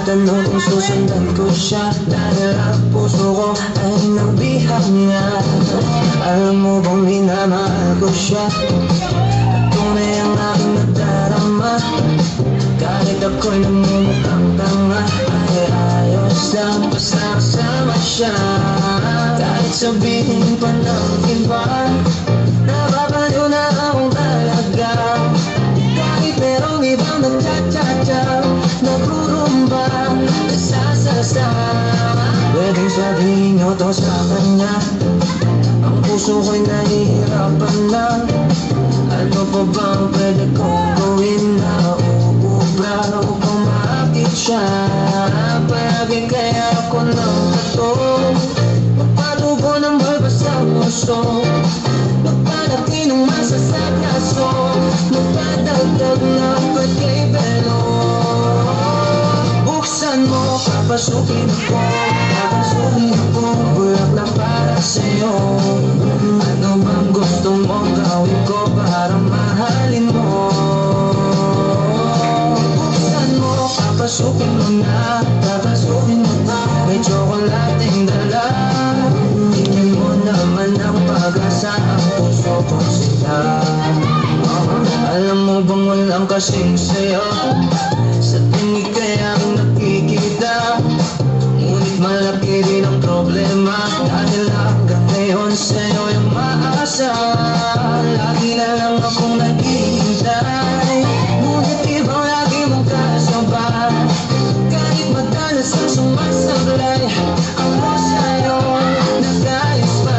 tinatanong kung susundan ko siya, dahil ang puso ko ay nabihanga. Alam mo bang minamahal ko siya, tunay ang aking nadarama. Kahit ako'y namumukhang tanga, ay ayos lang basta kasama siya. Kahit sabihin pa ng iba, nababaliw na akong talaga. Kahit merong ibang nagcha-cha-cha, nagurumba, nasasasa. Pwedeng sabihin nyo to sa kanya, ang puso ko'y nahihirapan na. Ano pa bang pwede kong gawin na uubra upang maakit siya? Palagi kaya ako ng bato, magpatubo ng balbas ang gusto, magpalaki ng masa sa kaso, magpadagdag ng pagkaibelo. Buksan mo, papasukin ako, papasukin ako, bulaklak para sa'yo. Ano bang gusto mong gawin ko para mahalin mo? Buksan mo, papasukin mo na, papasukin mo na, may tsokolating dala. Tingin mo naman ang pag-asa, ang puso ko sila. Alam mo bang walang kasing sayo, sa tingin kaya ang nakikita, ngunit malaki rin ang problema. Dahil hanggang ngayon sa'yo yung maasa, lagi na lang akong naghihintay, ngunit ibang lagi mong kasabay. Kahit madalas ang sumasablay, ako sa'yo nag-ayos pa.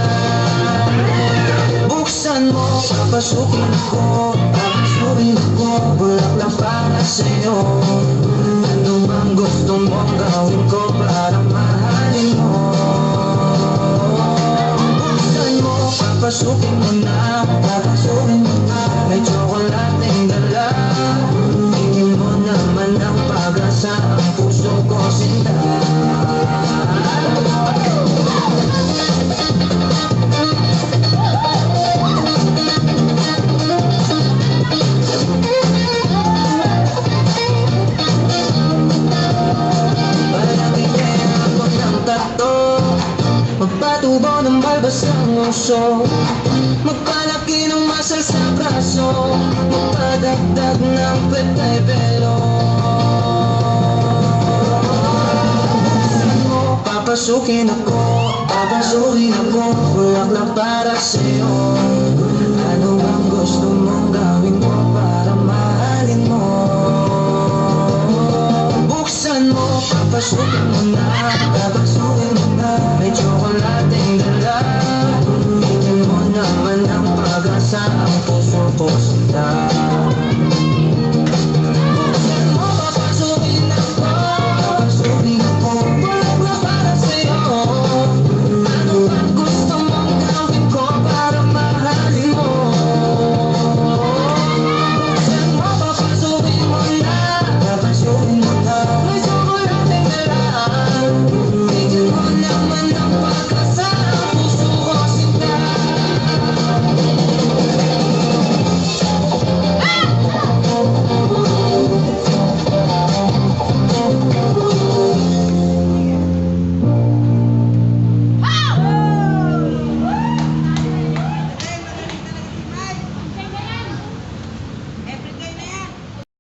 Buksan mo, papasukin ako, papasukin ako, bulaklak para sa'yo. Ano bang gusto mong gawin ko para mahalin mo? Buksan mo, papasukin mo na, papasukin mo na, may tsokolating dala. Tingin mo naman ang pag-asa, ang puso ko sinta. Magpatubo ng balbas ang uso, magpalaki ng masal sa braso, magpadagdag ng petay belo. Buksan mo, papasukin ako, papasukin ako, bulaklak para sa'yo. Ano bang gusto mong gawin ko para mahalin mo? Buksan mo, papasukin mo na, papasukin mo na, may tsokolating dala. Tingin mo naman ang pag-asa, ang puso ko sinta.